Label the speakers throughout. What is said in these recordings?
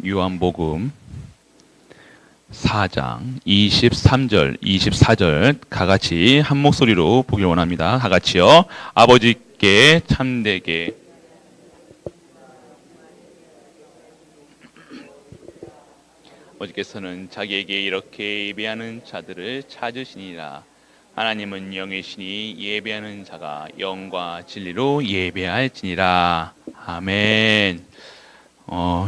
Speaker 1: 요한복음 4장 23절, 24절 다같이 한 목소리로 보길 원합니다. 다같이요. 아버지께 참되게 아버지께서는 자기에게 이렇게 예배하는 자들을 찾으시니라. 하나님은 영이시니 예배하는 자가 영과 진리로 예배할지니라. 아멘.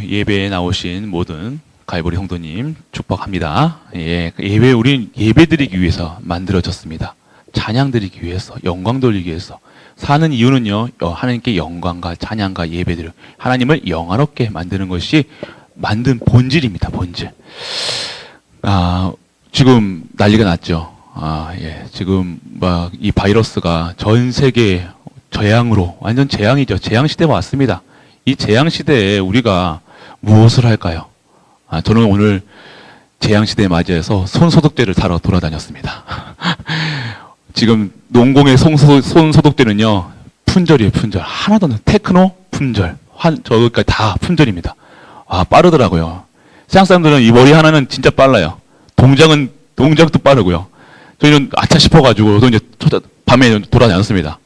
Speaker 1: 예배에 나오신 모든 갈보리 성도님 축복합니다. 예배, 우린 예배 드리기 위해서 만들어졌습니다. 찬양 드리기 위해서, 영광 돌리기 위해서. 사는 이유는요, 하나님께 영광과 찬양과 예배드려 하나님을 영화롭게 만드는 것이 만든 본질입니다. 본질. 지금 난리가 났죠. 지금 막 이 바이러스가 전 세계 재앙으로, 완전 재앙이죠. 재앙 시대가 왔습니다. 이 재앙 시대에 우리가 무엇을 할까요? 저는 오늘 재앙 시대에 맞이해서 손소독제를 사러 돌아다녔습니다. 지금 농공의 손소독제는요, 품절이에요, 품절. 하나도 없는 테크노 품절. 저기까지 다 품절입니다. 빠르더라고요. 세상 사람들은 이 머리 하나는 진짜 빨라요. 동작도 빠르고요. 저희는 아차 싶어가지고, 또 이제 밤에 돌아다녔습니다.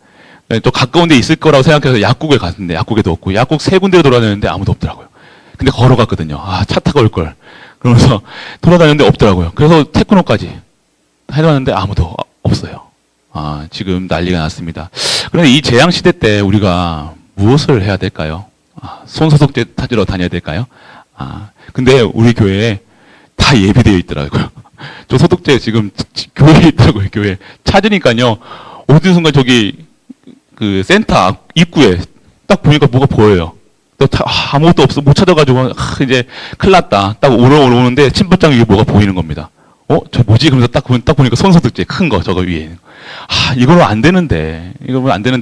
Speaker 1: 또 가까운 데 있을 거라고 생각해서 약국에 갔는데, 약국에도 없고, 약국 3군데를 돌아다녔는데 아무도 없더라고요. 근데 걸어갔거든요. 차 타고 올 걸. 그러면서 돌아다녔는데 없더라고요. 그래서 테크노까지 해봤는데 아무도 없어요. 지금 난리가 났습니다. 그런데 이 재앙 시대 때 우리가 무엇을 해야 될까요? 손소독제 찾으러 다녀야 될까요? 근데 우리 교회에 다 예비되어 있더라고요. 저 소독제 지금 교회에 있더라고요, 교회에. 찾으니까요, 어느 순간 저기, 센터 입구에 딱 보니까 뭐가 보여요. 또 아무것도 없어, 못 찾아가지고, 이제 큰일 났다. 딱 오는데, 침뱉장 위에 뭐가 보이는 겁니다. 저 뭐지? 그러면서 딱 보니까 손소독제 큰 거, 저거 위에. 이거는 안 되는데.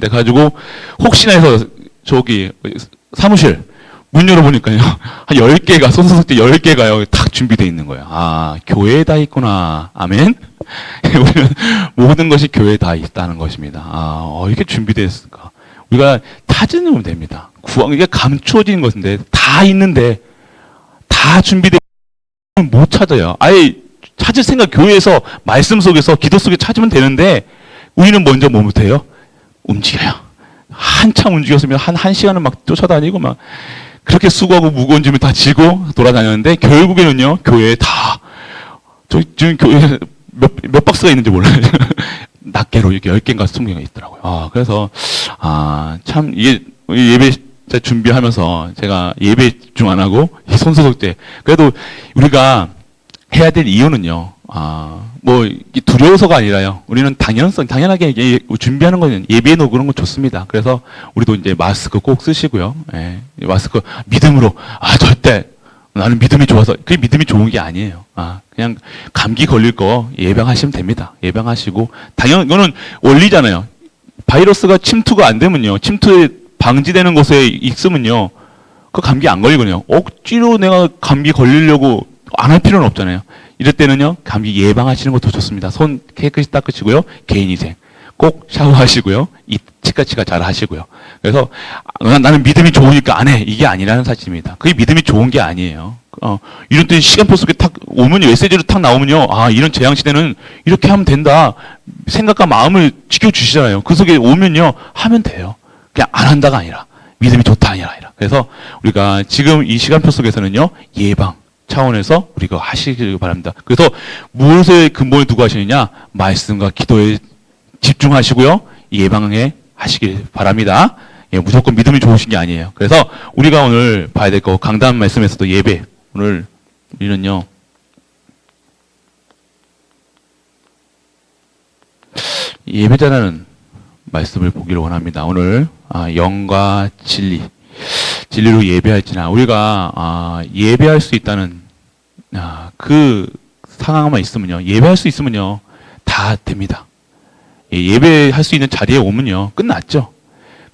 Speaker 1: 가지고, 혹시나 해서, 저기, 사무실, 문 열어보니까요, 한 10개가, 손소독제 10개가요, 탁 준비되어 있는 거예요. 교회에 다 있구나. 아멘? 우리는 모든 것이 교회에 다 있다는 것입니다. 이렇게 준비되어 있을까? 우리가 찾으면 됩니다. 이게 감추어진 것인데, 다 있는데, 다 준비되어 있으면 못 찾아요. 아예 찾을 생각, 교회에서, 말씀 속에서, 기도 속에 찾으면 되는데, 우리는 먼저 뭐 못해요? 움직여요. 한참 움직였으면 한 시간은 막 쫓아다니고 막, 그렇게 수고하고 무거운 짐을 다 지고 돌아다녔는데, 결국에는요, 교회에 다, 지금 교회에 몇 박스가 있는지 몰라요. 낱개로 이렇게 10개인가 20개가 있더라고요. 그래서, 참, 이게, 예배 준비하면서 제가 예배 집중 안 하고, 손소독제. 그래도 우리가 해야 될 이유는요, 두려워서가 아니라요. 우리는 당연하게 준비하는 거는 예배해놓고 그런 건 좋습니다. 그래서 우리도 이제 마스크 꼭 쓰시고요. 마스크 믿음으로, 절대 나는 믿음이 좋아서, 그게 믿음이 좋은 게 아니에요. 그냥 감기 걸릴 거 예방하시면 됩니다. 예방하시고, 이거는 원리잖아요. 바이러스가 침투가 안 되면요, 침투에 방지되는 곳에 있으면요, 그 감기 안 걸리거든요. 억지로 내가 감기 걸리려고 안 할 필요는 없잖아요. 이럴 때는요, 감기 예방하시는 것도 좋습니다. 손 깨끗이 닦으시고요, 개인위생 꼭 샤워하시고요, 치카치카 잘 하시고요. 그래서 나는 믿음이 좋으니까 안 해, 이게 아니라는 사실입니다. 그게 믿음이 좋은 게 아니에요. 이런 때 시간표 속에 탁 오면, 메시지로 탁 나오면요, 이런 재앙 시대는 이렇게 하면 된다, 생각과 마음을 지켜주시잖아요. 그 속에 오면요, 하면 돼요. 그냥 안 한다가 아니라, 믿음이 좋다 아니라. 그래서 우리가 지금 이 시간표 속에서는요, 예방 차원에서 우리가 하시길 바랍니다. 그래서 무엇의 근본을 두고 하시느냐? 말씀과 기도에 집중하시고요, 예방에 하시길 바랍니다. 무조건 믿음이 좋으신 게 아니에요. 그래서 우리가 오늘 봐야 될 거, 강단 말씀에서도 예배. 오늘 우리는요, 예배자라는 말씀을 보기를 원합니다. 오늘 영과 진리로 예배할지나, 우리가 예배할 수 있다는 그 상황만 있으면요, 예배할 수 있으면요, 다 됩니다. 예배할 수 있는 자리에 오면요, 끝났죠.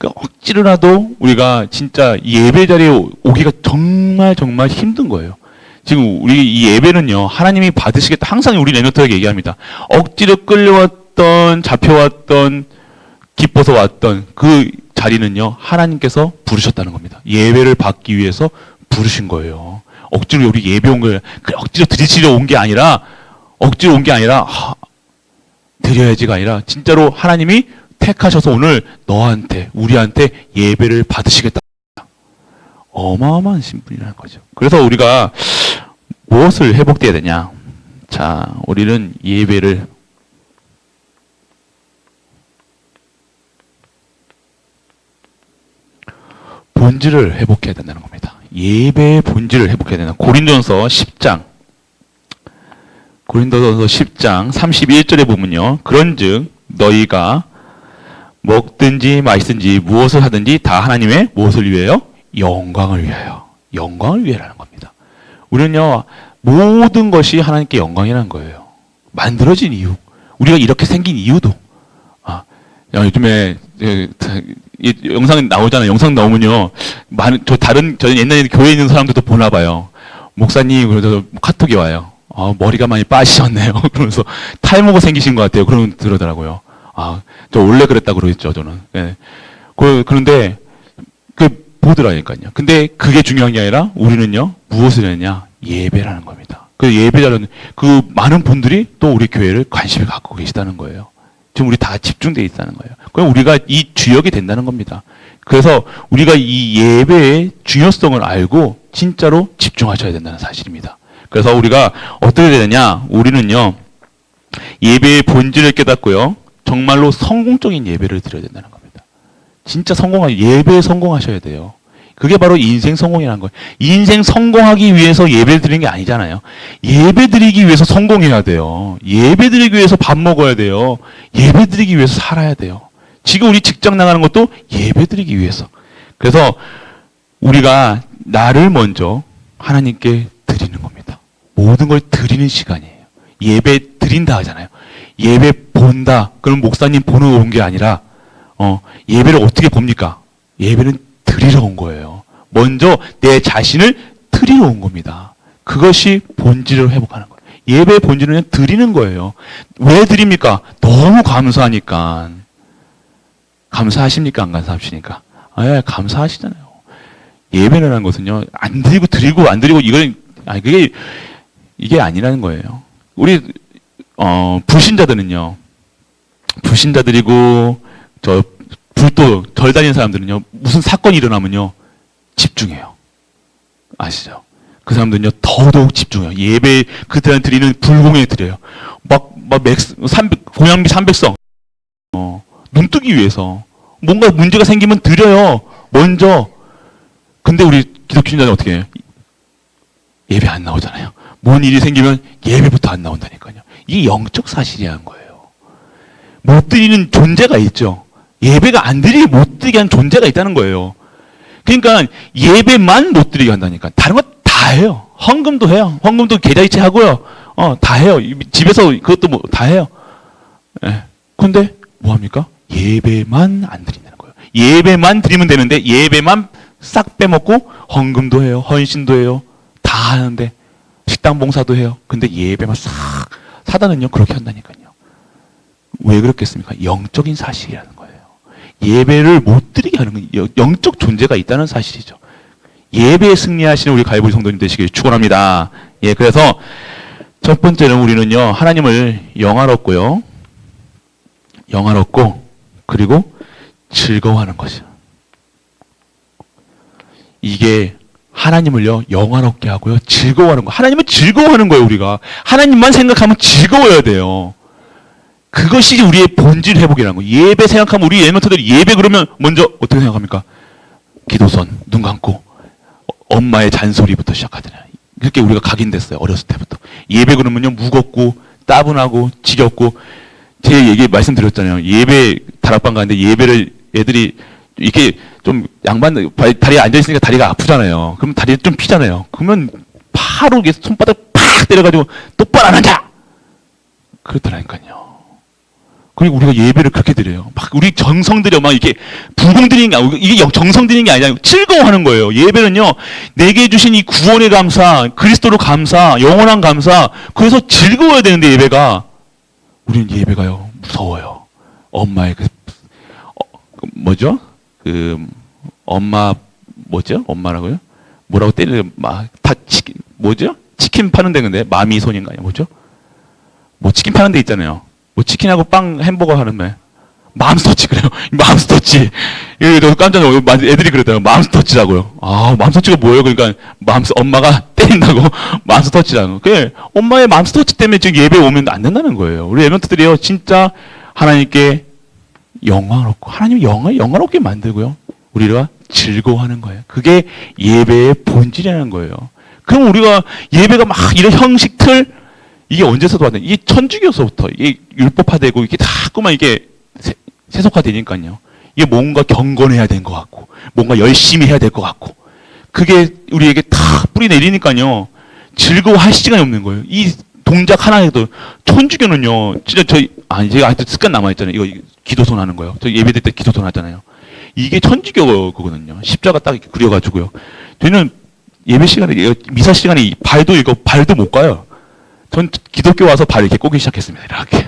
Speaker 1: 억지로라도 우리가 진짜 예배 자리에 오기가 정말 힘든 거예요. 지금 우리 이 예배는요, 하나님이 받으시겠다, 항상 우리 레노트에게 얘기합니다. 억지로 끌려왔던, 잡혀왔던, 기뻐서 왔던 그 자리는요, 하나님께서 부르셨다는 겁니다. 예배를 받기 위해서 부르신 거예요. 억지로 우리 예배 온 거예요. 억지로 드리시려 온 게 아니라, 드려야지가 아니라, 진짜로 하나님이 택하셔서 오늘 너한테, 우리한테 예배를 받으시겠다. 어마어마한 신분이라는 거죠. 그래서 우리가 무엇을 회복돼야 되냐? 자, 우리는 예배를 본질을 회복해야 된다는 겁니다. 예배의 본질을 회복해야 된다. 고린도전서 10장 31절에 보면요. 그런즉 너희가 먹든지 마시든지 무엇을 하든지 다 하나님의 무엇을 위하여? 영광을 위하여. 영광을 위하라는 겁니다. 우리는요, 모든 것이 하나님께 영광이라는 거예요. 만들어진 이유. 우리가 이렇게 생긴 이유도. 요즘에 영상 나오잖아요. 영상 나오면요, 저 옛날에 교회에 있는 사람들도 보나 봐요. 목사님, 그래서 카톡이 와요. 머리가 많이 빠지셨네요. 그러면서 탈모가 생기신 것 같아요. 그러더라고요. 저 원래 그랬다고 그러겠죠, 저는. 네. 그런데, 보더라니까요. 근데 그게 중요한 게 아니라 우리는요, 무엇을 했냐? 예배라는 겁니다. 그 예배라는, 그 많은 분들이 또 우리 교회를 관심을 갖고 계시다는 거예요. 지금 우리 다 집중되어 있다는 거예요. 그럼 우리가 이 주역이 된다는 겁니다. 그래서 우리가 이 예배의 중요성을 알고 진짜로 집중하셔야 된다는 사실입니다. 그래서 우리가 어떻게 해야 되냐? 우리는요, 예배의 본질을 깨닫고요, 정말로 성공적인 예배를 드려야 된다는 겁니다. 진짜 예배에 성공하셔야 돼요. 그게 바로 인생 성공이라는 거예요. 인생 성공하기 위해서 예배 드리는 게 아니잖아요. 예배 드리기 위해서 성공해야 돼요. 예배 드리기 위해서 밥 먹어야 돼요. 예배 드리기 위해서 살아야 돼요. 지금 우리 직장 나가는 것도 예배 드리기 위해서. 그래서 우리가 나를 먼저 하나님께 드리는 겁니다. 모든 걸 드리는 시간이에요. 예배 드린다 하잖아요. 예배 본다. 그럼 목사님 보러 온 게 아니라, 예배를 어떻게 봅니까? 예배는 드리러 온 거예요. 먼저 내 자신을 드리러 온 겁니다. 그것이 본질을 회복하는 거예요. 예배의 본질은 드리는 거예요. 왜 드립니까? 너무 감사하니까. 감사하십니까? 안 감사하십니까? 감사하시잖아요. 예배라는 것은요, 안 드리고 안 드리고 이게 아니라는 거예요. 우리 불신자들은요, 불신자들이고 불도 덜 다니는 사람들은요, 무슨 사건이 일어나면요, 집중해요. 아시죠? 그 사람들은요, 더더욱 집중해요. 예배, 그들한테 드리는 불공에 드려요. 고양비 300성, 눈뜨기 위해서. 뭔가 문제가 생기면 드려요. 먼저. 근데 우리 기독교인들은 어떻게 해요? 예배 안 나오잖아요. 뭔 일이 생기면 예배부터 안 나온다니까요. 이게 영적 사실이라는 거예요. 못 드리는 존재가 있죠. 예배가 안 드리게 못 드리게 하는 존재가 있다는 거예요. 그러니까 예배만 못 드리게 한다니까. 다른 거 다 해요. 헌금도 해요. 헌금도 계좌이체 하고요. 다 해요. 집에서 그것도 다 해요. 근데 뭐 합니까? 예배만 안 드린다는 거예요. 예배만 드리면 되는데 예배만 싹 빼먹고 헌금도 해요. 헌신도 해요. 다 하는데 식당 봉사도 해요. 근데 예배만 싹, 사단은요 그렇게 한다니까요. 왜 그렇겠습니까? 영적인 사실이라는 거예요. 예배를 못 드리게 하는 건 영적 존재가 있다는 사실이죠. 예배에 승리하시는 우리 가이보리 성도님 되시길 축원합니다. 그래서 첫 번째는 우리는요, 하나님을 영화롭고 그리고 즐거워하는 것이요. 이게 하나님을요, 영화롭게 하고요, 즐거워하는 거. 하나님은 즐거워하는 거예요, 우리가. 하나님만 생각하면 즐거워야 돼요. 그것이 우리의 본질 회복이라는 거예요. 예배 생각하면 우리 엘리먼트들이 예배 그러면 먼저 어떻게 생각합니까? 기도선, 눈 감고 엄마의 잔소리부터 시작하잖아요. 그렇게 우리가 각인됐어요. 어렸을 때부터. 예배 그러면요, 무겁고 따분하고 지겹고, 제 얘기 말씀드렸잖아요. 예배 다락방 가는데 예배를 애들이 이렇게 좀 양반 다리에 앉아있으니까 다리가 아프잖아요. 그럼 다리 좀 피잖아요. 그러면 바로 이렇게 손바닥 팍 때려가지고 똑바로 안 앉아! 그렇더라니까요. 그리고 우리가 예배를 그렇게 드려요. 막 우리 정성 들여 막 이렇게 불공 드리는 게 아니고, 이게 정성 드리는 게 아니라 즐거워하는 거예요. 예배는요, 내게 주신 이 구원의 감사, 그리스도로 감사, 영원한 감사, 그래서 즐거워야 되는데 예배가, 우리는 예배가요, 무서워요. 엄마의 엄마라고요? 뭐라고 때리는, 뭐죠? 치킨 파는 데인데 마미손인가요? 뭐죠? 뭐 치킨 파는 데 있잖아요. 뭐 치킨하고 빵 햄버거 하는 데 맘스터치 그래요. 맘스터치. 이거 깜짝 놀라요. 애들이 그랬더라고요. 맘스터치라고요. 아, 맘스터치가 뭐예요? 그러니까 엄마가 때린다고 맘스터치라는 거. 그게 엄마의 맘스터치 때문에 지금 예배 오면 안 된다는 거예요. 우리 랩런트들이요, 진짜 하나님께 영광롭고 하나님 영광롭게 만들고요. 우리가 즐거워하는 거예요. 그게 예배의 본질이라는 거예요. 그럼 우리가 예배가 막 이런 형식 틀 이게 언제서도 왔냐? 이게 천주교서부터 이게 율법화되고 이게 자꾸만 이게 세속화되니까요. 이게 뭔가 경건해야 될 것 같고, 뭔가 열심히 해야 될 것 같고, 그게 우리에게 다 뿌리 내리니까요. 즐거워할 시간이 없는 거예요. 이 동작 하나에도 천주교는요. 진짜 제가 아직도 습관 남아 있잖아요. 이거 기도손 하는 거요. 저 예배 때 기도손 하잖아요. 이게 천주교 거거든요. 십자가 딱 이렇게 그려가지고요. 저희는 예배 시간에 미사 시간에 발도 못 가요. 전 기독교 와서 발 이렇게 꼬기 시작했습니다. 이렇게.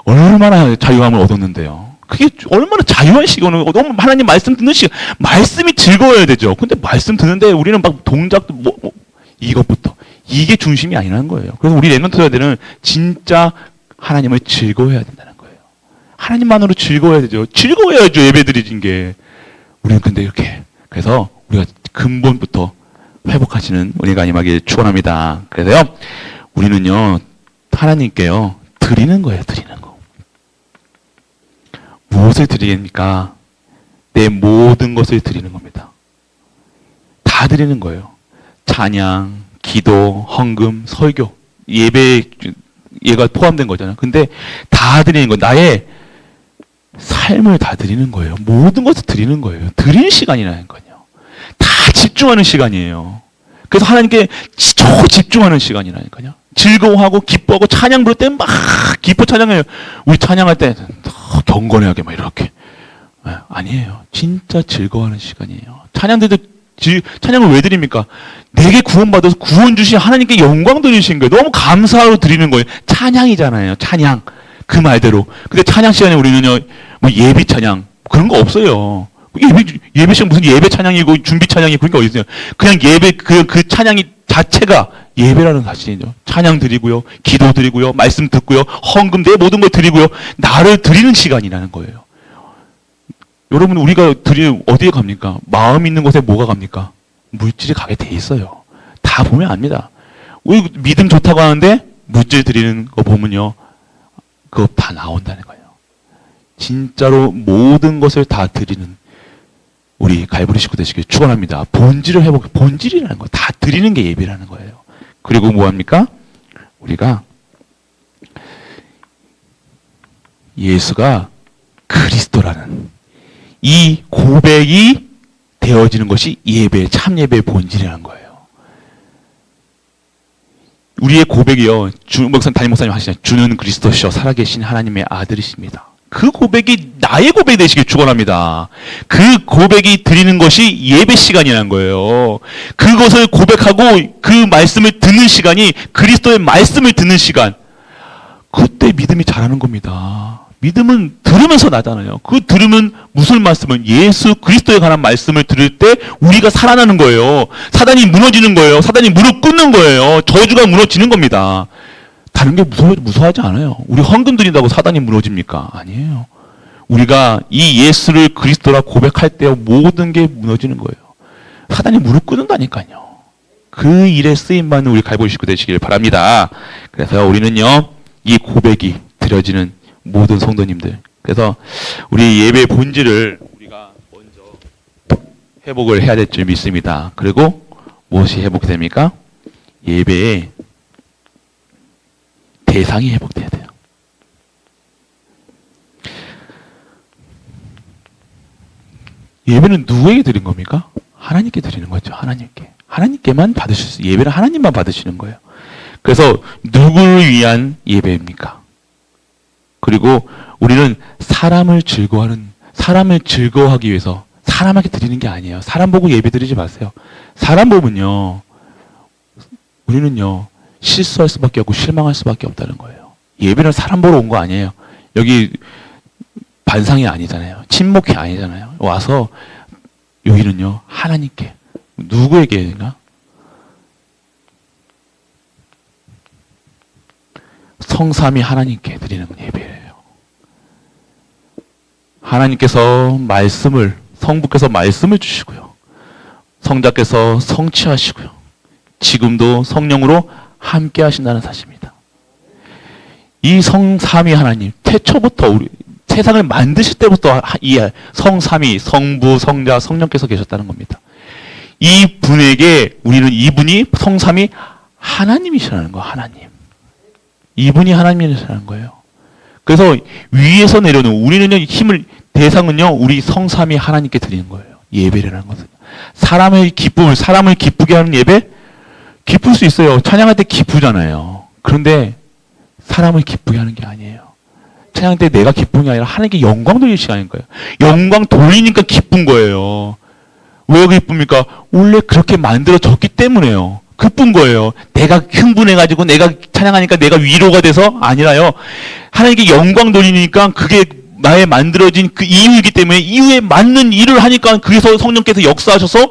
Speaker 1: 얼마나 자유함을 얻었는데요. 그게 얼마나 자유한 시간을, 너무 하나님 말씀 듣는 시간, 말씀이 즐거워야 되죠. 근데 말씀 듣는데 우리는 막 동작도 이것부터. 이게 중심이 아니라는 거예요. 그래서 우리 랩런트들은 진짜 하나님을 즐거워해야 된다는 거예요. 하나님만으로 즐거워야 되죠. 즐거워야죠, 예배 드리는 게. 우리는 근데 이렇게. 그래서 우리가 근본부터 회복하시는 은혜가 임하길 축원합니다. 그래서요, 우리는요, 하나님께요, 드리는 거예요, 드리는 거. 무엇을 드리겠습니까? 내 모든 것을 드리는 겁니다. 다 드리는 거예요. 찬양, 기도, 헌금, 설교, 예배, 얘가 포함된 거잖아요. 근데 다 드리는 거, 나의 삶을 다 드리는 거예요. 모든 것을 드리는 거예요. 드리는 시간이라는 거요. 다 집중하는 시간이에요. 그래서 하나님께 집중하는 시간이라니까요. 즐거워하고 기뻐하고 찬양 부를 때 막 기뻐 찬양해요. 우리 찬양할 때 경건하게 막 이렇게. 아니에요. 진짜 즐거워하는 시간이에요. 찬양을 왜 드립니까? 내게 구원받아서 구원 주신 하나님께 영광 드리신 거예요. 너무 감사하고 드리는 거예요. 찬양이잖아요. 찬양. 그 말대로. 근데 찬양 시간에 우리는요, 뭐 예비 찬양 그런 거 없어요. 예배 시간 무슨 예배 찬양이고 준비 찬양이 그런 게 어디 있어요? 그냥 예배 그 찬양이 자체가 예배라는 사실이죠. 찬양 드리고요, 기도 드리고요, 말씀 듣고요, 헌금 내 모든 걸 드리고요, 나를 드리는 시간이라는 거예요. 여러분, 우리가 어디에 갑니까? 마음 있는 곳에 뭐가 갑니까? 물질이 가게 돼 있어요. 다 보면 압니다. 우리 믿음 좋다고 하는데 물질 드리는 거 보면요, 그거 다 나온다는 거예요. 진짜로 모든 것을 다 드리는 우리 갈보리 식구 되시길 축원합니다. 본질을 본질이라는 거, 다 드리는 게 예배라는 거예요. 그리고 뭐 합니까? 우리가 예수가 그리스도라는 이 고백이 되어지는 것이 예배, 참 예배의 본질이라는 거예요. 우리의 고백이요, 담임 목사님 하시잖아요. 주는 그리스도시요 살아계신 하나님의 아들이십니다. 그 고백이 나의 고백이 되시길 축원합니다. 그 고백이 드리는 것이 예배 시간이라는 거예요. 그것을 고백하고 그 말씀을 듣는 시간이 그리스도의 말씀을 듣는 시간. 그때 믿음이 자라는 겁니다. 믿음은 들으면서 나잖아요. 그 들으면 무슨 말씀은 예수 그리스도에 관한 말씀을 들을 때 우리가 살아나는 거예요. 사단이 무너지는 거예요. 사단이 무릎 꿇는 거예요. 저주가 무너지는 겁니다. 다른 게 무서워하지 않아요. 우리 헌금 드린다고 사단이 무너집니까? 아니에요. 우리가 이 예수를 그리스도라 고백할 때 모든 게 무너지는 거예요. 사단이 무릎 꿇는다니까요. 그 일에 쓰임받는 우리 갈보리 식구 되시길 바랍니다. 그래서 우리는요, 이 고백이 드려지는 모든 성도님들. 그래서 우리 예배의 본질을 우리가 먼저 회복을 해야 될 줄 믿습니다. 그리고 무엇이 회복됩니까? 예배의 대상이 회복돼야 돼요. 예배는 누구에게 드린 겁니까? 하나님께 드리는 거죠. 하나님께만 받으실 수, 예배는 하나님만 받으시는 거예요. 그래서 누구를 위한 예배입니까? 그리고 우리는 사람을 즐거워하기 위해서 사람에게 드리는 게 아니에요. 사람 보고 예배 드리지 마세요. 사람 보면요, 우리는요, 실수할 수밖에 없고 실망할 수밖에 없다는 거예요. 예배는 사람 보러 온 거 아니에요. 여기 반상이 아니잖아요. 친목회 아니잖아요. 와서 여기는요, 하나님께, 누구에게인가? 성삼위 하나님께 드리는 예배예요. 하나님께서 성부께서 말씀을 주시고요. 성자께서 성취하시고요. 지금도 성령으로 함께 하신다는 사실입니다. 이 성삼위 하나님, 태초부터 우리 세상을 만드실 때부터 이 성삼위, 성부, 성자, 성령께서 계셨다는 겁니다. 이 분에게 우리는 이분이 성삼위 하나님이시라는 거, 하나님. 이분이 하나님이시라는 거예요. 그래서 위에서 내려오는 우리는요, 대상은요, 우리 성삼위 하나님께 드리는 거예요. 예배라는 것은. 사람을 기쁘게 하는 예배? 기쁠 수 있어요. 찬양할 때 기쁘잖아요. 그런데 사람을 기쁘게 하는 게 아니에요. 찬양 때 내가 기쁜 게 아니라 하나님께 영광 돌릴 시간인 거예요. 영광 돌리니까 기쁜 거예요. 왜 기쁩니까? 원래 그렇게 만들어졌기 때문에요. 기쁜 거예요. 내가 흥분해가지고 내가 찬양하니까 내가 위로가 돼서 아니라요. 하나님께 영광 돌리니까 그게 나의 만들어진 그 이유이기 때문에 이유에 맞는 일을 하니까 그래서 성령께서 역사하셔서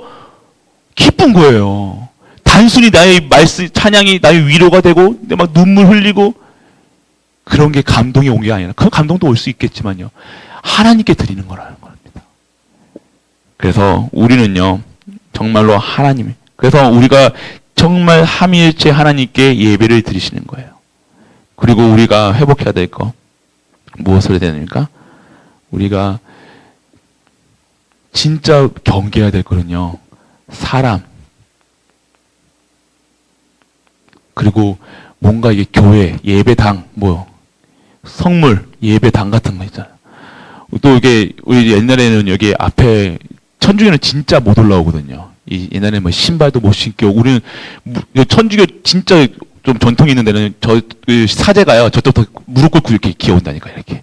Speaker 1: 기쁜 거예요. 단순히 나의 찬양이 나의 위로가 되고 막 눈물 흘리고 그런 게 감동이 온 게 아니라 그 감동도 올 수 있겠지만요. 하나님께 드리는 거라는 겁니다. 그래서 우리는요. 정말로 그래서 우리가 정말 삼위일체 하나님께 예배를 드리시는 거예요. 그리고 우리가 회복해야 될 거 무엇을 해야 됩니까? 우리가 진짜 경계해야 될 거는요. 사람 그리고 뭔가 이게 교회, 예배당, 성물, 예배당 같은 거 있잖아요. 또 이게, 우리 옛날에는 여기 앞에, 천주교는 진짜 못 올라오거든요. 옛날에는 신발도 못 신고, 우리는, 천주교 진짜 좀 전통이 있는 데는 사제가요, 저쪽부터 무릎 꿇고 이렇게 기어온다니까, 이렇게.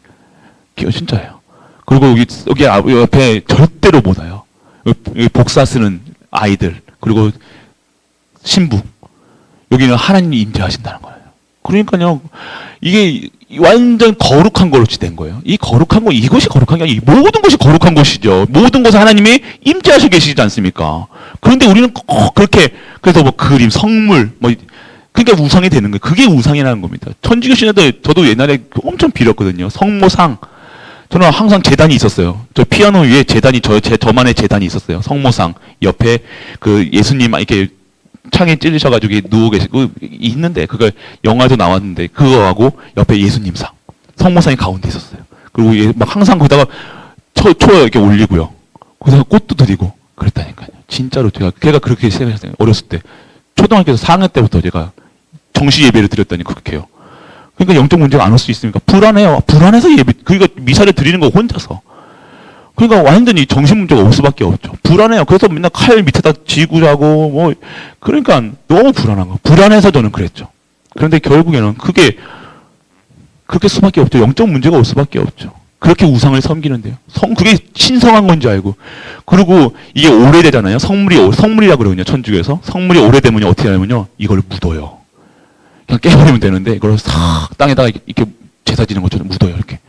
Speaker 1: 진짜예요. 그리고 여기 옆에 절대로 못 와요. 여기 복사 쓰는 아이들, 그리고 신부. 여기는 하나님이 임재하신다는 거예요. 그러니까요, 이게 완전 거룩한 걸로 된 거예요. 이 거룩한 거, 이것이 거룩한 게 아니라 모든 것이 거룩한 것이죠. 모든 것에 하나님이 임재하시고 계시지 않습니까? 그런데 우리는 꼭 그렇게, 그래서 그림, 성물, 그러니까 우상이 되는 거예요. 그게 우상이라는 겁니다. 천주교 신화도 저도 옛날에 엄청 빌었거든요. 성모상. 저는 항상 제단이 있었어요. 저 피아노 위에 제단이, 저만의 제단이 있었어요. 성모상. 옆에 그 예수님, 이렇게 창에 찔리셔가지고 누워 계시고 있는데 그걸 영화도 나왔는데 그거하고 옆에 예수님상 성모상이 가운데 있었어요. 그리고 막 항상 거기다가 초 이렇게 올리고요. 거기다가 꽃도 드리고 그랬다니까요. 진짜로 걔가 그렇게 생각했어요. 어렸을 때 초등학교에서 4학년 때부터 제가 정시 예배를 드렸다니 그렇게 해요. 그러니까 영적 문제가 안 올 수 있으니까 불안해요. 불안해서 그러니까 미사를 드리는 거 혼자서. 그러니까 완전히 정신 문제가 올 수밖에 없죠. 불안해요. 그래서 맨날 칼 밑에다 쥐고 자고 그러니까 너무 불안한 거. 불안해서 저는 그랬죠. 그런데 결국에는 그렇게 수밖에 없죠. 영적 문제가 올 수밖에 없죠. 그렇게 우상을 섬기는데요. 그게 신성한 건지 알고. 그리고 이게 오래되잖아요. 성물이라고 그러거든요. 천주교에서. 성물이 오래되면 어떻게 하냐면요. 이걸 묻어요. 그냥 깨버리면 되는데 이걸 싹 땅에다가 이렇게 제사 지는 것처럼 묻어요. 이렇게.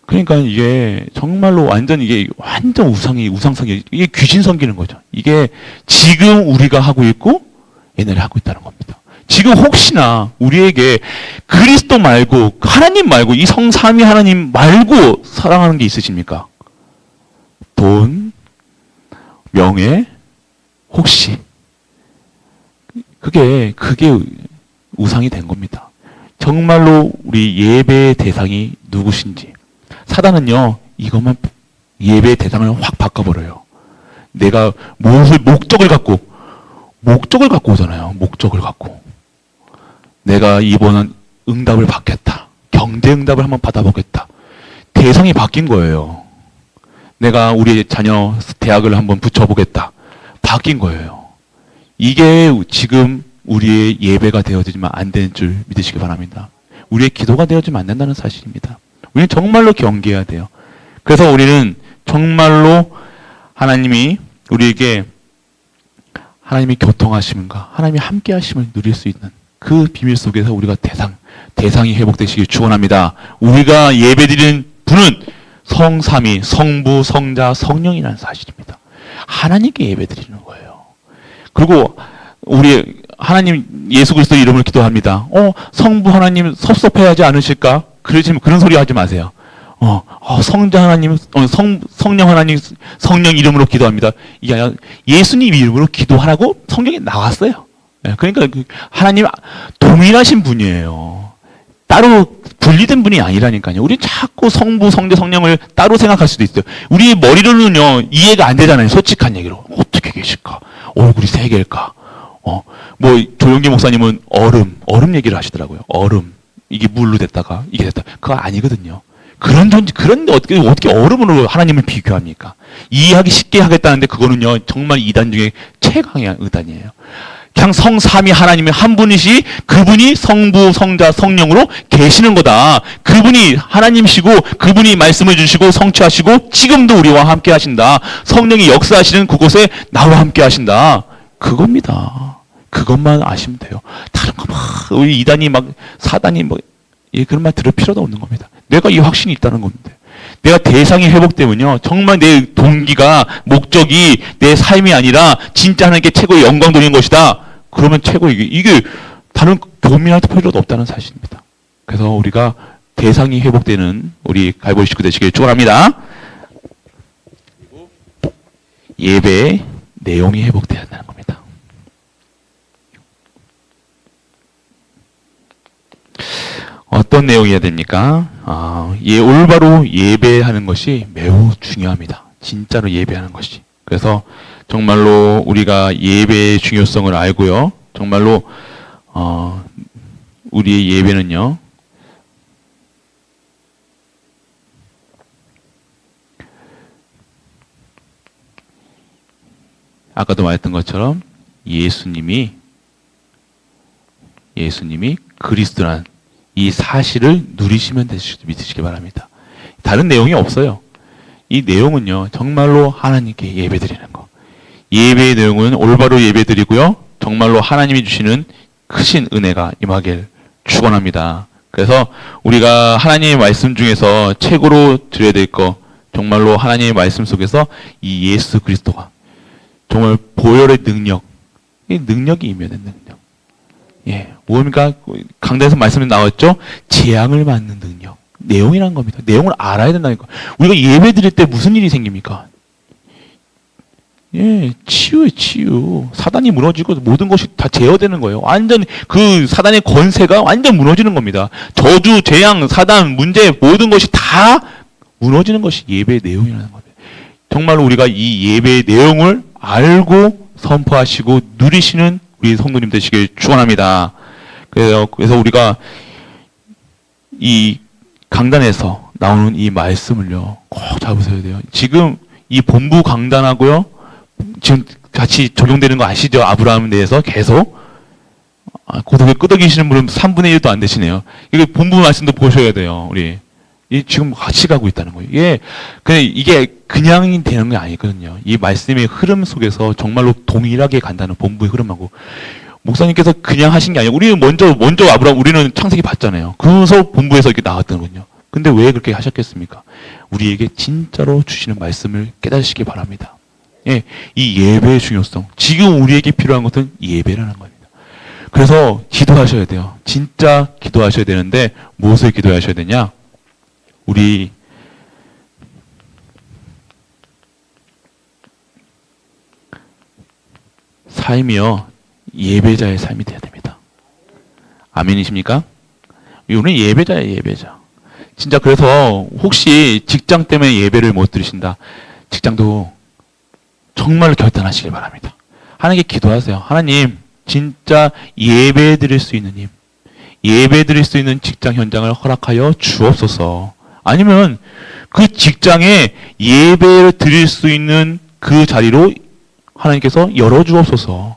Speaker 1: 그러니까 이게 정말로 완전 우상성이 이게 귀신 섬기는 거죠. 이게 지금 우리가 하고 있고 옛날에 하고 있다는 겁니다. 지금 혹시나 우리에게 그리스도 말고 하나님 말고 이 성삼위 하나님 말고 사랑하는 게 있으십니까? 돈, 명예, 혹시 그게 우상이 된 겁니다. 정말로 우리 예배의 대상이 누구신지 사단은요, 이것만 예배의 대상을 확 바꿔버려요. 내가 목적을 갖고 오잖아요. 목적을 갖고. 내가 이번은 응답을 받겠다. 경제 응답을 한번 받아보겠다. 대상이 바뀐 거예요. 내가 우리 자녀 대학을 한번 붙여보겠다. 바뀐 거예요. 이게 지금 우리의 예배가 되어지면 안 되는 줄 믿으시기 바랍니다. 우리의 기도가 되어지면 안 된다는 사실입니다. 우리는 정말로 경계해야 돼요. 그래서 우리는 정말로 하나님이 우리에게 하나님이 교통하심과 하나님이 함께 하심을 누릴 수 있는 그 비밀 속에서 우리가 대상이 회복되시길 축원합니다. 우리가 예배드리는 분은 성삼위, 성부, 성자, 성령이라는 사실입니다. 하나님께 예배드리는 거예요. 그리고 우리 하나님 예수 그리스도 이름으로 기도합니다. 성부 하나님 섭섭해하지 않으실까? 그런 소리 하지 마세요. 성자 하나님, 성령 하나님, 성령 이름으로 기도합니다. 이게 아니라 예수님 이름으로 기도하라고 성경에 나왔어요. 그러니까 하나님 동일하신 분이에요. 따로 분리된 분이 아니라니까요. 우리 자꾸 성부, 성자, 성령을 따로 생각할 수도 있어요. 우리 머리로는요, 이해가 안 되잖아요. 솔직한 얘기로. 어떻게 계실까? 얼굴이 세 개일까? 조용기 목사님은 얼음 얘기를 하시더라고요. 얼음. 이게 물로 됐다가, 이게 됐다. 그거 아니거든요. 그런데 어떻게 얼음으로 하나님을 비교합니까? 이해하기 쉽게 하겠다는데 그거는요, 정말 이단 중에 최강의 의단이에요. 그냥 성삼위 하나님의 한 분이시 그분이 성부, 성자, 성령으로 계시는 거다. 그분이 하나님이시고 그분이 말씀을 주시고 성취하시고 지금도 우리와 함께 하신다. 성령이 역사하시는 그곳에 나와 함께 하신다. 그겁니다. 그것만 아시면 돼요. 다른 거 우리 이단이 사단이 그런 말 들을 필요도 없는 겁니다. 내가 이 확신이 있다는 건데. 내가 대상이 회복되면요. 정말 내 동기가, 목적이 내 삶이 아니라 진짜 하나님께 최고의 영광 돌리는 것이다. 그러면 최고 이게 다른 고민할 필요도 없다는 사실입니다. 그래서 우리가 대상이 회복되는 우리 갈보리 식구 되시길 축원합니다. 예배의 내용이 회복돼야 한다는 겁니다. 어떤 내용이어야 됩니까? 올바로 예배하는 것이 매우 중요합니다. 진짜로 예배하는 것이. 그래서 정말로 우리가 예배의 중요성을 알고요. 정말로 우리의 예배는요. 아까도 말했던 것처럼 예수님이 그리스도란 이 사실을 누리시면 믿으시기 바랍니다. 다른 내용이 없어요. 이 내용은요, 정말로 하나님께 예배드리는 거. 예배의 내용은 올바로 예배드리고요, 정말로 하나님이 주시는 크신 은혜가 임하길 축원합니다. 그래서 우리가 하나님의 말씀 중에서 최고로 드려야 될 거, 정말로 하나님의 말씀 속에서 이 예수 그리스도가 정말 보혈의 능력, 이 능력이 임하는 능력. 뭡니까? 강단에서 말씀이 나왔죠? 재앙을 맞는 능력. 내용이란 겁니다. 내용을 알아야 된다니까. 우리가 예배 드릴 때 무슨 일이 생깁니까? 치유예요, 치유. 사단이 무너지고 모든 것이 다 제어되는 거예요. 완전 그 사단의 권세가 완전 무너지는 겁니다. 저주, 재앙, 사단, 문제, 모든 것이 다 무너지는 것이 예배의 내용이라는 겁니다. 정말로 우리가 이 예배의 내용을 알고 선포하시고 누리시는 우리 성도님 되시길 축원합니다. 그래서 우리가 이 강단에서 나오는 이 말씀을요, 꼭 잡으셔야 돼요. 지금 이 본부 강단하고요, 지금 같이 적용되는 거 아시죠? 아브라함에 대해서 계속. 고독에 끄덕이시는 분은 3분의 1도 안 되시네요. 이게 본부 말씀도 보셔야 돼요, 우리. 지금 같이 가고 있다는 거예요. 이게 그냥 되는 게 아니거든요. 이 말씀의 흐름 속에서 정말로 동일하게 간다는 본부의 흐름하고, 목사님께서 그냥 하신 게 아니고, 우리는 먼저 아브라함, 우리는 창세기 봤잖아요. 그래서 본부에서 이렇게 나왔던 거군요. 근데 왜 그렇게 하셨겠습니까? 우리에게 진짜로 주시는 말씀을 깨달으시기 바랍니다. 이 예배의 중요성. 지금 우리에게 필요한 것은 예배라는 겁니다. 그래서 기도하셔야 돼요. 진짜 기도하셔야 되는데, 무엇을 기도하셔야 되냐? 우리 삶이요, 예배자의 삶이 되어야 됩니다. 아멘이십니까? 우리는 예배자예요, 예배자. 진짜 그래서 혹시 직장 때문에 예배를 못 드리신다. 직장도 정말 결단하시길 바랍니다. 하나님께 기도하세요. 하나님, 진짜 예배 드릴 수 있는 힘, 예배 드릴 수 있는 직장 현장을 허락하여 주옵소서. 아니면 그 직장에 예배를 드릴 수 있는 그 자리로 하나님께서 열어주옵소서.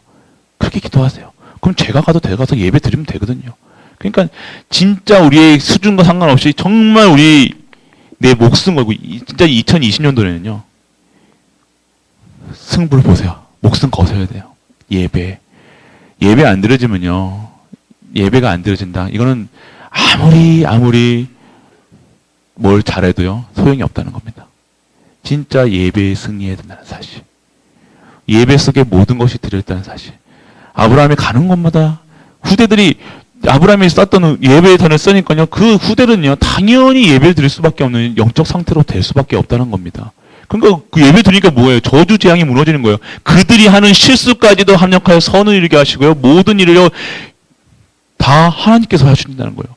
Speaker 1: 그렇게 기도하세요. 그럼 제가 가서 예배 드리면 되거든요. 그러니까 진짜 우리의 수준과 상관없이 정말 내 목숨 걸고, 진짜 2020년도에는요, 승부를 보세요. 목숨 거셔야 돼요. 예배 안 드려지면요, 예배가 안 드려진다. 이거는 아무리 뭘 잘해도요, 소용이 없다는 겁니다. 진짜 예배에 승리해야 된다는 사실. 예배 속에 모든 것이 들어있다는 사실. 아브라함이 가는 곳마다 후대들이 아브라함이 썼던 예배단을 쓰니까요. 그 후대는요, 당연히 예배를 드릴 수밖에 없는 영적 상태로 될 수밖에 없다는 겁니다. 그러니까 그 예배 드리니까 뭐예요? 저주 재앙이 무너지는 거예요. 그들이 하는 실수까지도 합력하여 선을 이루게 하시고요. 모든 일을요, 다 하나님께서 하신다는 거예요.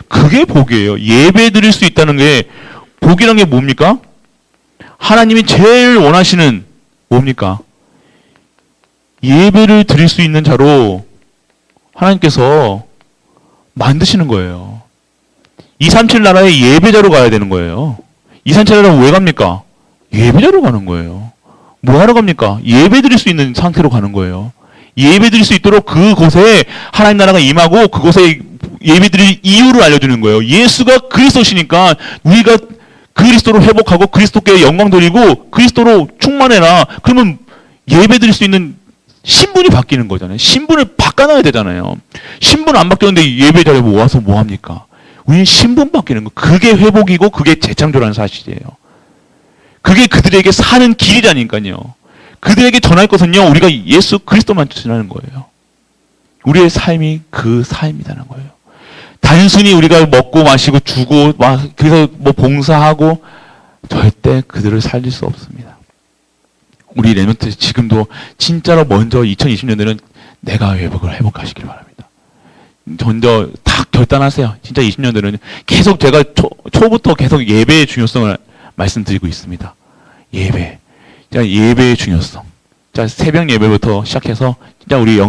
Speaker 1: 그게 복이에요. 예배 드릴 수 있다는 게, 복이란 게 뭡니까? 하나님이 제일 원하시는 뭡니까? 예배를 드릴 수 있는 자로 하나님께서 만드시는 거예요. 237 나라에 예배자로 가야 되는 거예요. 237 나라 왜 갑니까? 예배자로 가는 거예요. 뭐 하러 갑니까? 예배 드릴 수 있는 상태로 가는 거예요. 예배 드릴 수 있도록 그곳에 하나님 나라가 임하고 그곳에 예배 드릴 이유를 알려주는 거예요. 예수가 그리스도시니까 우리가 그리스도로 회복하고 그리스도께 영광 돌리고 그리스도로 충만해라. 그러면 예배 드릴 수 있는 신분이 바뀌는 거잖아요. 신분을 바꿔놔야 되잖아요. 신분 안 바뀌었는데 예배 자리에 와서 뭐 합니까? 우리는 신분 바뀌는 거. 그게 회복이고 그게 재창조라는 사실이에요. 그게 그들에게 사는 길이라니까요. 그들에게 전할 것은요, 우리가 예수 그리스도만 전하는 거예요. 우리의 삶이 그 삶이라는 거예요. 단순히 우리가 먹고 마시고 주고 그래서 뭐 봉사하고 절대 그들을 살릴 수 없습니다. 우리 레몬트 지금도 진짜로 먼저 2020년에는 내가 회복하시길 바랍니다. 먼저 딱 결단하세요. 진짜 20년에는 계속 제가 초부터 계속 예배의 중요성을 말씀드리고 있습니다. 예배의 중요성. 자, 새벽 예배부터 시작해서 진짜 우리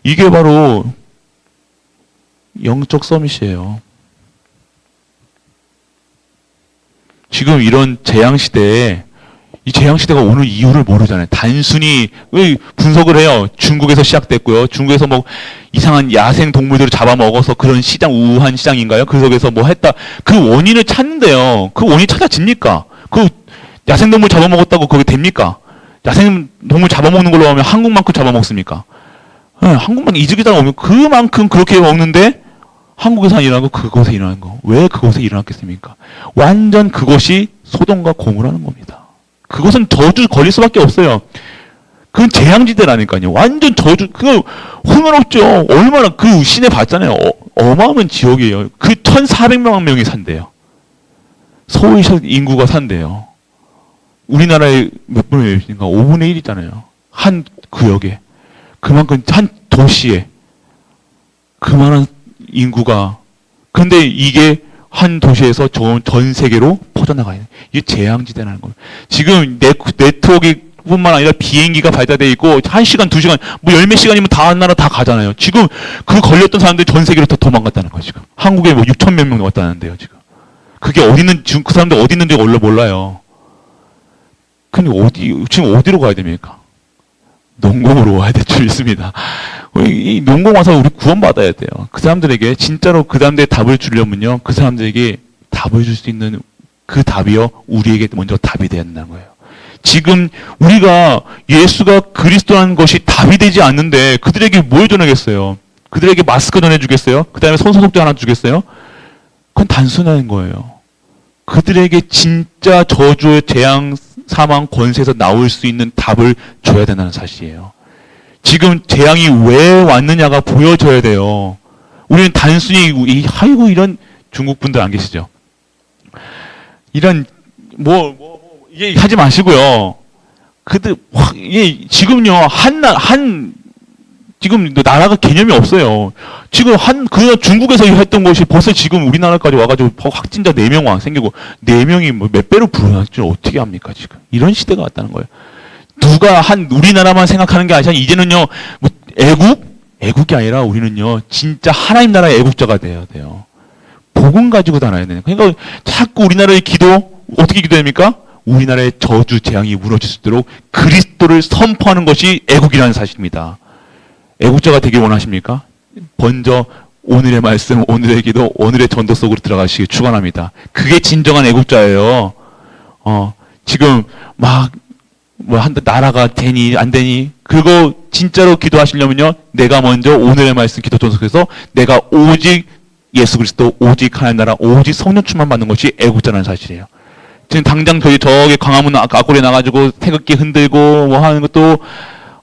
Speaker 1: 이게 바로 영적 서밋이에요. 지금 이런 재앙시대에 이 재앙시대가 오는 이유를 모르잖아요. 단순히 분석을 해요. 중국에서 시작됐고요. 중국에서 뭐 이상한 야생 동물들을 잡아먹어서 그런 시장, 우한 시장인가요? 그 속에서 뭐 했다. 그 원인을 찾는데요. 그 원인이 찾아집니까? 그 야생동물 잡아먹었다고 그게 됩니까? 야생동물 잡아먹는 걸로 하면 한국만큼 잡아먹습니까? 네, 한국만 이즈기장 오면 그만큼 그렇게 먹는데 한국에서 일어나고 그곳에 일어나는 거. 왜 그곳에 일어났겠습니까? 완전 그것이 소돔과 고모라는 겁니다. 그것은 저주 걸릴 수밖에 없어요. 그건 재앙지대라니까요. 완전 저주, 그거 흥미롭죠. 얼마나 그 시내 봤잖아요. 어마어마한 지역이에요. 그 1,400만 명이 산대요. 서울 인구가 산대요. 우리나라의 몇 분의 1입니까? 5분의 1이잖아요. 한 구역에. 그만큼 한 도시에. 그만한 인구가. 그런데 이게 한 도시에서 전 세계로 퍼져나가요. 이게 재앙지대라는 겁니다. 지금 네트워크 뿐만 아니라 비행기가 발달되어 있고 1시간, 2시간, 뭐 열몇 시간이면 다 한 나라 다 가잖아요. 지금 그 걸렸던 사람들 전 세계로 다 도망갔다는 거예요. 지금 한국에 뭐 6천 몇 명 왔다는데요. 지금 그게 어디 있는 지금 그 사람들 어디 있는지 몰라요. 근데 지금 어디로 가야 됩니까? 농공으로 와야 될 줄 있습니다. 이 농공 와서 우리 구원받아야 돼요. 그 사람들에게 진짜로 그 사람들의 답을 주려면요, 그 사람들에게 답을 줄 수 있는 그 답이요, 우리에게 먼저 답이 되어야 된다는 거예요. 지금 우리가 예수가 그리스도라는 것이 답이 되지 않는데 그들에게 뭘 전하겠어요? 그들에게 마스크 전해주겠어요? 그 다음에 손소독제 하나 주겠어요? 그건 단순한 거예요. 그들에게 진짜 저주의 재앙, 사망, 권세에서 나올 수 있는 답을 줘야 된다는 사실이에요. 지금 재앙이 왜 왔느냐가 보여져야 돼요. 우리는 단순히 아이고 이런 중국 분들 안 계시죠? 이런 이게 하지 마시고요. 이게 지금요 지금 나라가 개념이 없어요. 지금 중국에서 했던 것이 벌써 지금 우리나라까지 와가지고 확진자 4명 생기고 4명이 뭐 몇 배로 불어났지 어떻게 합니까 지금? 이런 시대가 왔다는 거예요. 누가 우리나라만 생각하는 게 아니라 이제는요 뭐 애국이 아니라 우리는요 진짜 하나님 나라의 애국자가 돼야 돼요. 복음 가지고 다녀야 돼요. 그러니까 자꾸 우리나라의 기도 어떻게 기도합니까? 우리나라의 저주 재앙이 무너질 수 있도록 그리스도를 선포하는 것이 애국이라는 사실입니다. 애국자가 되길 원하십니까? 먼저 오늘의 말씀, 오늘의 기도, 오늘의 전도 속으로 들어가시길 축원합니다. 그게 진정한 애국자예요. 지금 나라가 되니 안 되니 그거 진짜로 기도하시려면요, 내가 먼저 오늘의 말씀 기도 전도 속에서 내가 오직 예수 그리스도, 오직 하나님 나라, 오직 성령 충만 받는 것이 애국자라는 사실이에요. 지금 당장 저기 광화문 앞골에 나가지고 태극기 흔들고 뭐 하는 것도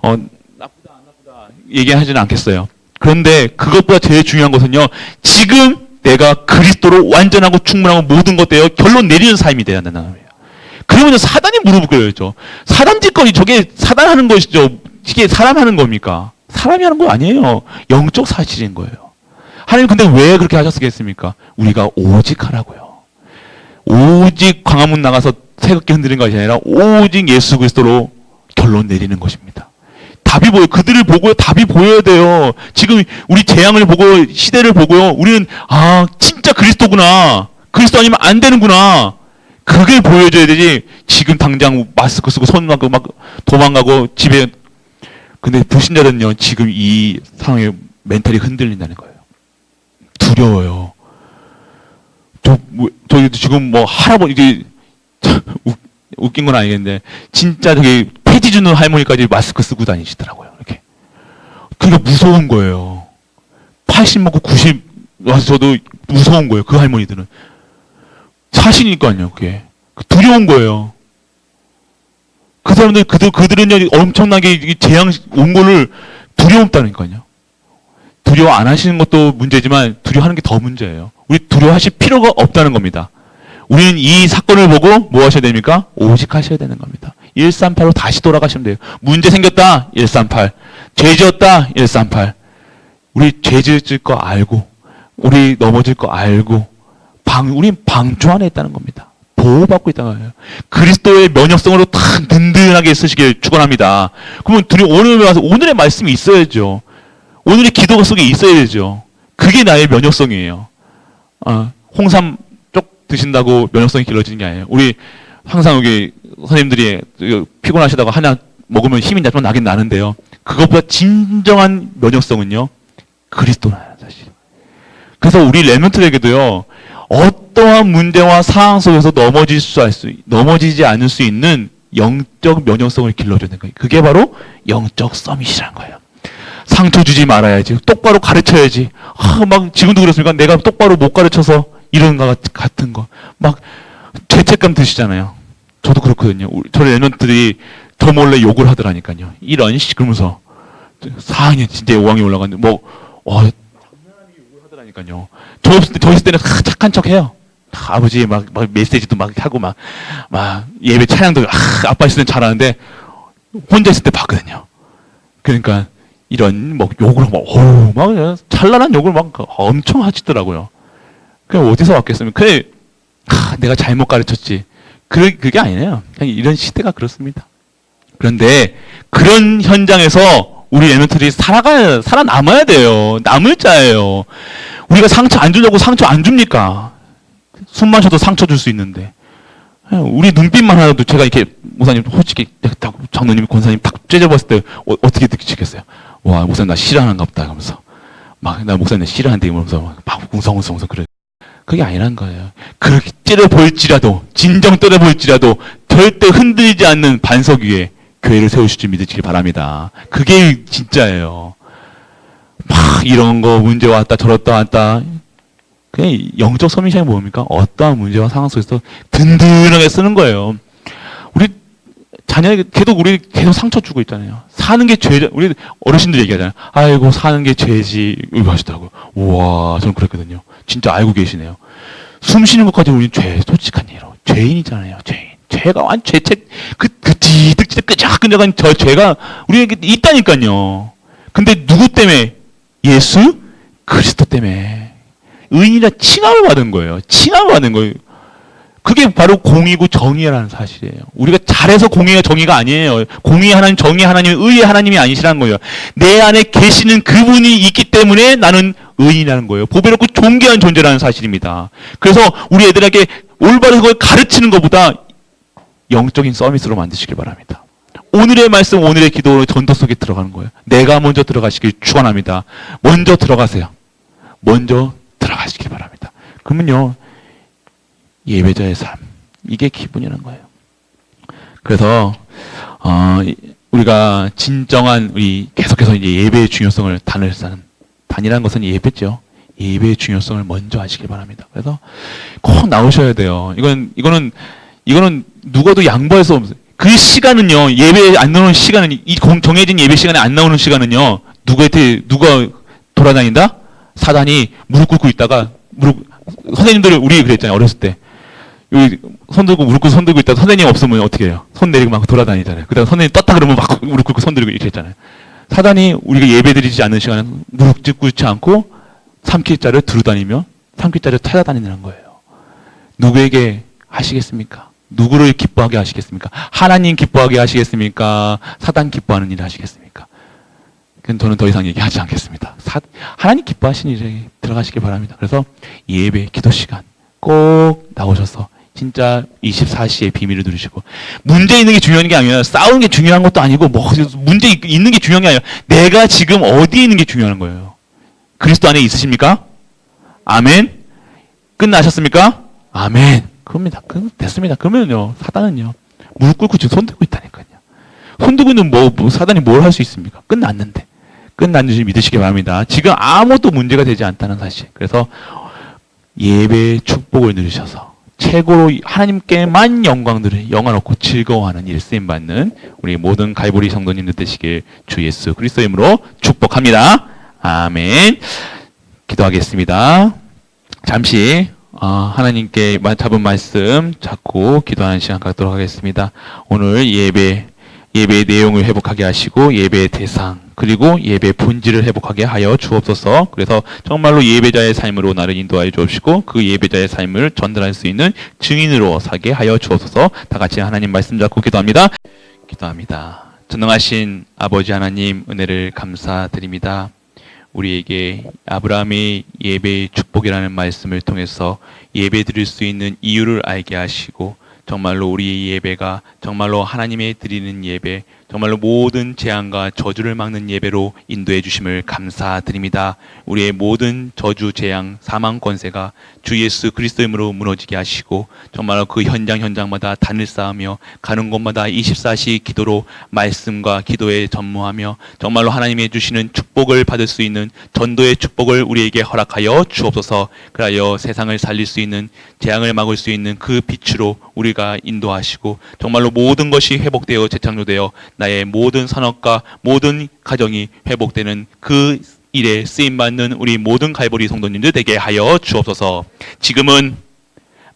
Speaker 1: 나쁘다 안 나쁘다 얘기하지는 않겠어요. 그런데 그것보다 제일 중요한 것은요, 지금 내가 그리스도로 완전하고 충분하고 모든 것 되어 결론 내리는 삶이 돼야 된다는 거예요. 그러면 사단이 무릎을 꿇어야죠. 사단 짓거리, 저게 사단 하는 것이죠. 이게 사람 하는 겁니까? 사람이 하는 거 아니에요. 영적 사실인 거예요. 하나님 근데 왜 그렇게 하셨겠습니까? 우리가 오직 하라고요. 오직 광화문 나가서 새롭게 흔드는 것이 아니라 오직 예수 그리스도로 결론 내리는 것입니다. 답이 보여요. 그들을 보고 답이 보여야 돼요. 지금 우리 재앙을 보고 시대를 보고요. 우리는 진짜 그리스도구나. 그리스도 아니면 안 되는구나. 그게 보여줘야 되지. 지금 당장 마스크 쓰고 손 막고 막 도망가고 집에. 근데 불신자들은요. 지금 이 상황에 멘탈이 흔들린다는 거예요. 두려워요. 저 지금 뭐 할아버지 이게 웃긴 건 아니겠는데 진짜 저기 폐지 주는 할머니까지 마스크 쓰고 다니시더라고요. 이렇게. 그러니까 무서운 거예요. 80 먹고 90 와서 저도 무서운 거예요. 그 할머니들은. 사시니까요. 그게. 두려운 거예요. 그 사람들, 그들은요, 엄청나게 재앙 온 거를 두려움다니까요. 두려워 안 하시는 것도 문제지만 두려워하는 게 더 문제예요. 우리 두려워하실 필요가 없다는 겁니다. 우리는 이 사건을 보고 뭐 하셔야 됩니까? 오직 하셔야 되는 겁니다. 138로 다시 돌아가시면 돼요. 문제 생겼다? 138. 죄 지었다? 138. 우리 죄 지을 거 알고, 우리 넘어질 거 알고, 우린 방주 안에 있다는 겁니다. 보호받고 있다는 거예요. 그리스도의 면역성으로 탁 든든하게 쓰시길 축원합니다. 그러면 오늘 와서 오늘의 말씀이 있어야죠. 오늘의 기도 속에 있어야 되죠. 그게 나의 면역성이에요. 홍삼 쪽 드신다고 면역성이 길러지는 게 아니에요. 우리 항상 여기 선생님들이 피곤하시다고 하나 먹으면 힘이 좀 나긴 나는데요. 그것보다 진정한 면역성은요, 그리스도라는 사실. 그래서 우리 렘넌트에게도요, 어떠한 문제와 상황 속에서 넘어지지 않을 수 있는 영적 면역성을 길러주는 거예요. 그게 바로 영적 서밋이라는 거예요. 상처 주지 말아야지. 똑바로 가르쳐야지. 막 지금도 그렇습니까? 내가 똑바로 못 가르쳐서 이런 거 같은 거. 막 죄책감 드시잖아요. 저도 그렇거든요. 저희 렘넌트들이 저 몰래 욕을 하더라니까요. 이런 씨 그러면서 4학년 진짜 5학년 올라갔는데 장난하게 욕을 하더라니까요. 저 있을 때는 착한 척 해요. 아버지 막 메시지도 막 하고 막 예배 찬양도 아빠 있을 땐 잘하는데 혼자 있을 때 봤거든요. 그러니까 이런 욕을 막 찬란한 욕을 막 엄청 하시더라고요. 그냥 어디서 왔겠습니까? 내가 잘못 가르쳤지. 그게 아니에요. 그냥 이런 시대가 그렇습니다. 그런데 그런 현장에서 우리 렘넌트들이 살아남아야 돼요. 남을 자예요. 우리가 상처 안 주려고 상처 안 줍니까? 숨 마셔도 상처 줄 수 있는데. 우리 눈빛만 하나도 제가 이렇게 목사님 솔직히 장로님 권사님 탁 째려봤을 때 어떻게 느끼시겠어요? 와, 목사님 나 싫어하는가 보다 하면서 나 목사님 나 싫어하는데 이러면서 막 웅성웅성 그래. 그게 아니란 거예요. 그렇게 째려 보일지라도 진정 때려 보일지라도 절대 흔들리지 않는 반석 위에 교회를 세우실 줄 믿으시기 바랍니다. 그게 진짜예요. 막 이런 거 문제 왔다 저렇다 왔다. 그냥 영적 서밋이 뭡니까? 어떠한 문제와 상황 속에서 든든하게 쓰는 거예요. 우리 자녀에게 우리 계속 상처 주고 있잖아요. 사는 게 죄, 우리 어르신들 얘기하잖아요. 아이고 사는 게 죄지 이거 하시더라고요. 우와 저는 그랬거든요. 진짜 알고 계시네요. 숨 쉬는 것까지 우리는 솔직한 예로 죄인이잖아요. 죄가 완전 끄적끄적한 저 죄가 우리에게 있다니까요. 근데 누구 때문에? 예수 그리스도 때문에 의인이라 칭함을 받은 거예요. 칭함을 받은 거예요. 그게 바로 공의고 정의라는 사실이에요. 우리가 잘해서 공의가 정의가 아니에요. 공의의 하나님, 정의의 하나님, 의의 하나님이 아니시라는 거예요. 내 안에 계시는 그분이 있기 때문에 나는 의인이라는 거예요. 보배롭고 존귀한 존재라는 사실입니다. 그래서 우리 애들에게 올바른 걸 가르치는 것보다 영적인 서밋으로 만드시길 바랍니다. 오늘의 말씀, 오늘의 기도로 전도 속에 들어가는 거예요. 내가 먼저 들어가시길 축원합니다. 먼저 들어가세요. 먼저 들어가시길 바랍니다. 그러면요, 예배자의 삶, 이게 기분이라는 거예요. 그래서 우리가 진정한 계속해서 이제 예배의 중요성을 단이라는 것은 예배죠. 예배의 중요성을 먼저 아시길 바랍니다. 그래서 꼭 나오셔야 돼요. 이거는 누구도 양보할 수 없어요. 그 시간은요, 예배에 안 나오는 시간은, 정해진 예배 시간에 안 나오는 시간은요, 누가 돌아다닌다? 사단이 무릎 꿇고 있다가 선생님들 우리 그랬잖아요. 어렸을 때. 여기 무릎 꿇고 손 들고 있다가 선생님 없으면 어떻게 해요? 손 내리고 막 돌아다니잖아요. 그 다음에 선생님 떴다 그러면 막 무릎 꿇고 손 들고 이렇게 했잖아요. 사단이 우리가 예배 드리지 않는 시간에 무릎 꿇지 않고 삼킬자를 두루다니며 삼킬자를 찾아다니는 거예요. 누구에게 하시겠습니까? 누구를 기뻐하게 하시겠습니까? 하나님 기뻐하게 하시겠습니까? 사단 기뻐하는 일을 하시겠습니까? 그건 저는 더 이상 얘기하지 않겠습니다. 하나님 기뻐하시는 일에 들어가시길 바랍니다. 그래서 예배, 기도 시간 꼭 나오셔서 진짜 24시의 비밀을 누리시고, 문제 있는 게 중요한 게 아니라 싸우는 게 중요한 것도 아니고 문제 있는 게 중요한 게 아니라 내가 지금 어디에 있는 게 중요한 거예요. 그리스도 안에 있으십니까? 아멘. 끝나셨습니까? 아멘. 그럽니다. 됐습니다. 그러면요, 사단은요, 무릎 꿇고 지금 손 들고 있다니까요. 손 들고 있는 사단이 뭘 할 수 있습니까? 끝났는지 믿으시기 바랍니다. 지금 아무것도 문제가 되지 않다는 사실. 그래서 예배의 축복을 누리셔서 최고로 하나님께만 영광 얻고 즐거워하는 일 쓰임받는 우리 모든 갈보리 성도님들 되시길 주 예수 그리스도의 이름으로 축복합니다. 아멘. 기도하겠습니다. 잠시 하나님께 잡은 말씀 잡고 기도하는 시간 갖도록 하겠습니다. 오늘 예배의 내용을 회복하게 하시고 예배의 대상 그리고 예배 본질을 회복하게 하여 주옵소서. 그래서 정말로 예배자의 삶으로 나를 인도하여 주옵시고 그 예배자의 삶을 전달할 수 있는 증인으로 살게 하여 주옵소서. 다 같이 하나님 말씀 잡고 기도합니다. 전능하신 아버지 하나님, 은혜를 감사드립니다. 우리에게 아브라함의 예배의 축복이라는 말씀을 통해서 예배 드릴 수 있는 이유를 알게 하시고, 정말로 우리의 예배가 정말로 하나님의 드리는 예배, 정말로 모든 재앙과 저주를 막는 예배로 인도해 주심을 감사드립니다. 우리의 모든 저주, 재앙, 사망 권세가 주 예수 그리스도 이름으로 무너지게 하시고, 정말로 그 현장마다 단을 쌓으며 가는 곳마다 24시 기도로 말씀과 기도에 전무하며 정말로 하나님이 주시는 축복을 받을 수 있는 전도의 축복을 우리에게 허락하여 주옵소서. 그리하여 세상을 살릴 수 있는, 재앙을 막을 수 있는 그 빛으로 우리가 인도하시고, 정말로 모든 것이 회복되어 재창조되어 나의 모든 산업과 모든 가정이 회복되는 그 일에 쓰임받는 우리 모든 갈보리 성도님들 되게 하여 주옵소서. 지금은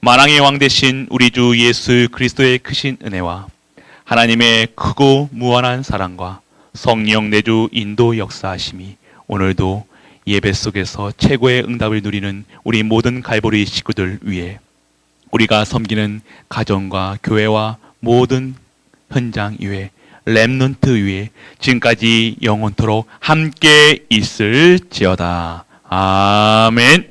Speaker 1: 만왕의 왕 되신 우리 주 예수 그리스도의 크신 은혜와 하나님의 크고 무한한 사랑과 성령 내주 인도 역사하심이 오늘도 예배 속에서 최고의 응답을 누리는 우리 모든 갈보리 식구들 위해, 우리가 섬기는 가정과 교회와 모든 현장 위에, 렘넌트 위에 지금까지 영원토록 함께 있을지어다. 아멘.